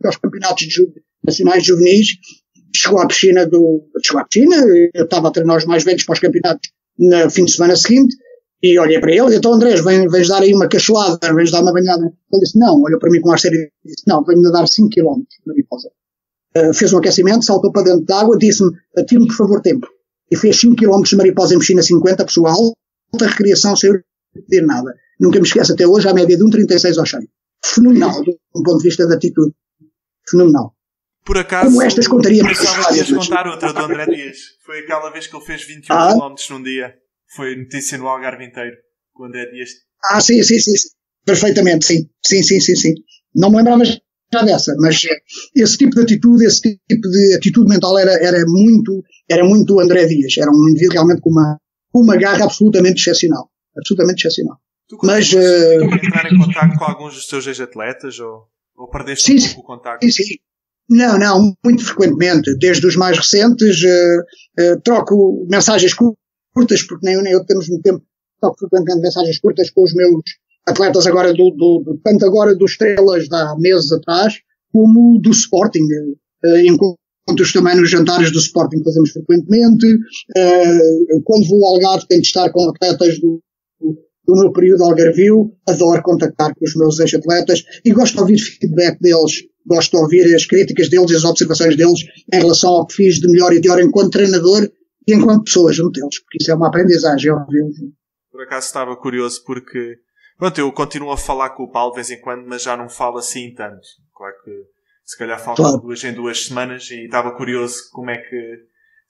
aos campeonatos nacionais juvenis, chegou à piscina, eu estava a treinar os mais velhos para os campeonatos no fim de semana seguinte, e olhei para ele, e então Andrés, vens dar aí uma cachoada, vens dar uma banhada. Ele disse, não, olhou para mim com ar sério e disse, não, venho nadar 5 km, mariposa. Fez um aquecimento, saltou para dentro da água, disse-me, atire-me por favor tempo. E fez 5 km de mariposa em piscina 50, pessoal, alta recriação, sem pedir nada. Nunca me esqueço até hoje, à média de 1,36 ao cheio. Fenomenal, do ponto de vista de atitude. Fenomenal. Por acaso, como estas contaria pensava que ias contar outra do André Dias. Foi aquela vez que ele fez 21 km num dia. Foi notícia no Algarve inteiro. O André Dias. Sim. Perfeitamente, sim. Sim. Não me lembrava já dessa, mas esse tipo de atitude mental era muito André Dias. Era um indivíduo realmente com uma garra absolutamente excepcional. Tu consegues entrar em contato com alguns dos teus ex-atletas ou perdeste um pouco o contacto? Sim. Não, muito frequentemente. Desde os mais recentes, troco mensagens curtas, porque nem eu temos muito tempo, troco frequentemente mensagens curtas com os meus atletas agora tanto agora dos Estrelas de há meses atrás, como do Sporting. Encontros também nos jantares do Sporting que fazemos frequentemente. Quando vou ao Algarve, tento estar com atletas do meu período algarvio, adoro contactar com os meus ex-atletas e gosto de ouvir feedback deles, gosto de ouvir as críticas deles e as observações deles em relação ao que fiz de melhor e pior enquanto treinador e enquanto pessoas junto deles, porque isso é uma aprendizagem, ouvi-los. Por acaso estava curioso porque, pronto, eu continuo a falar com o Paulo de vez em quando, mas já não falo assim tanto. Claro que se calhar falo claro. 2 em 2 semanas e estava curioso como é que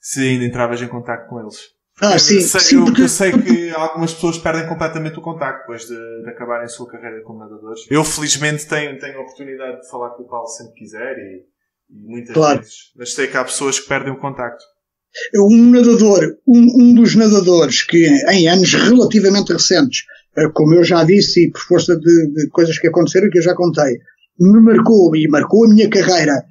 se ainda entravas em contacto com eles. Eu sei que algumas pessoas perdem completamente o contacto depois de acabarem a sua carreira como nadadores. Eu felizmente tenho a oportunidade de falar com o Paulo sempre quiser e muitas vezes, mas sei que há pessoas que perdem o contacto. Um dos nadadores que em anos relativamente recentes, como eu já disse e por força de coisas que aconteceram e que eu já contei, me marcou a minha carreira,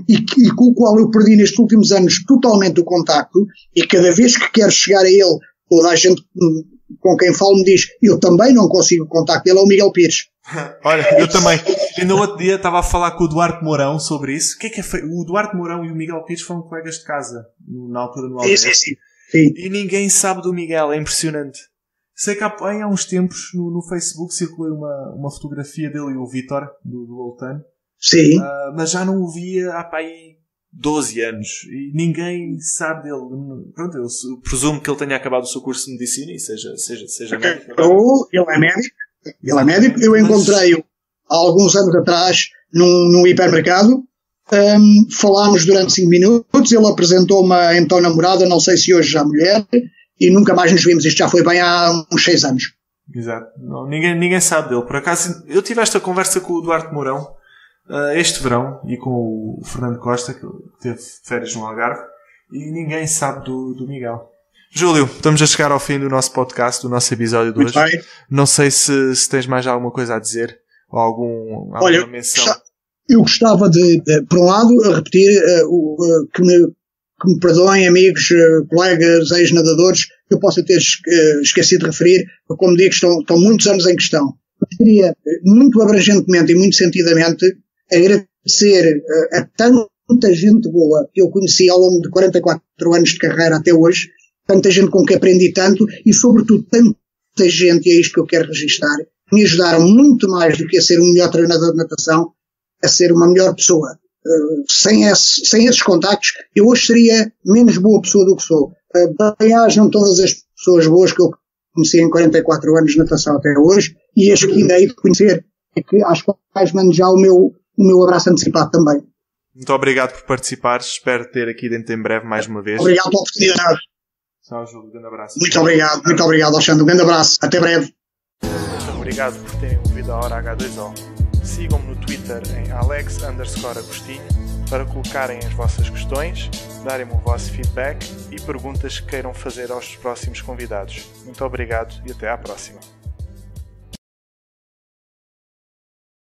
e com o qual eu perdi nestes últimos anos totalmente o contacto, e cada vez que quero chegar a ele, toda a gente com quem falo me diz, eu também não consigo o contacto, ele é o Miguel Pires. Olha, eu também. Ainda no outro dia estava a falar com o Duarte Mourão sobre isso. O que é feio? O Duarte Mourão e o Miguel Pires foram colegas de casa, na altura no Algarve. Sim. E ninguém sabe do Miguel, é impressionante. Sei que há uns tempos no Facebook circulou uma fotografia dele e o Vítor, do Loltano. Sim. Mas já não o via há aí 12 anos e ninguém sabe dele. Pronto, eu presumo que ele tenha acabado o seu curso de medicina e seja médico. Ele é médico. Eu encontrei-o há alguns anos atrás num hipermercado. Falámos durante 5 minutos. Ele apresentou-me a então namorada, não sei se hoje já mulher, e nunca mais nos vimos. Isto já foi bem há uns 6 anos. Exato. Não, ninguém sabe dele. Por acaso, eu tive esta conversa com o Duarte Mourão este verão e com o Fernando Costa, que teve férias no Algarve, e ninguém sabe do Miguel. Júlio, estamos a chegar ao fim do nosso podcast, do nosso episódio de hoje. Não sei se tens mais alguma coisa a dizer ou alguma menção. Eu gostava de, por um lado, a repetir que me perdoem amigos, colegas, ex-nadadores, que eu possa ter esquecido de referir, porque, como digo, estão muitos anos em questão. queria muito abrangentemente e muito sentidamente agradecer a tanta gente boa que eu conheci ao longo de 44 anos de carreira até hoje, tanta gente com que aprendi tanto e, sobretudo, tanta gente, e é isto que eu quero registar, me ajudaram muito mais do que a ser um melhor treinador de natação, a ser uma melhor pessoa. Sem esses contactos, eu hoje seria menos boa pessoa do que sou. Bem-ajam todas as pessoas boas que eu conheci em 44 anos de natação até hoje, e as que irei conhecer, e que às quais mando já o meu abraço antecipado também. Muito obrigado por participares, espero ter aqui dentro em breve mais uma vez. Obrigado pela oportunidade. Tchau, Júlio, um grande abraço. Muito obrigado, Alexandre, um grande abraço, até breve. Muito obrigado por terem ouvido a Hora H2O. Sigam-me no Twitter em Alex_Agostinho para colocarem as vossas questões, darem-me o vosso feedback e perguntas que queiram fazer aos próximos convidados. Muito obrigado e até à próxima.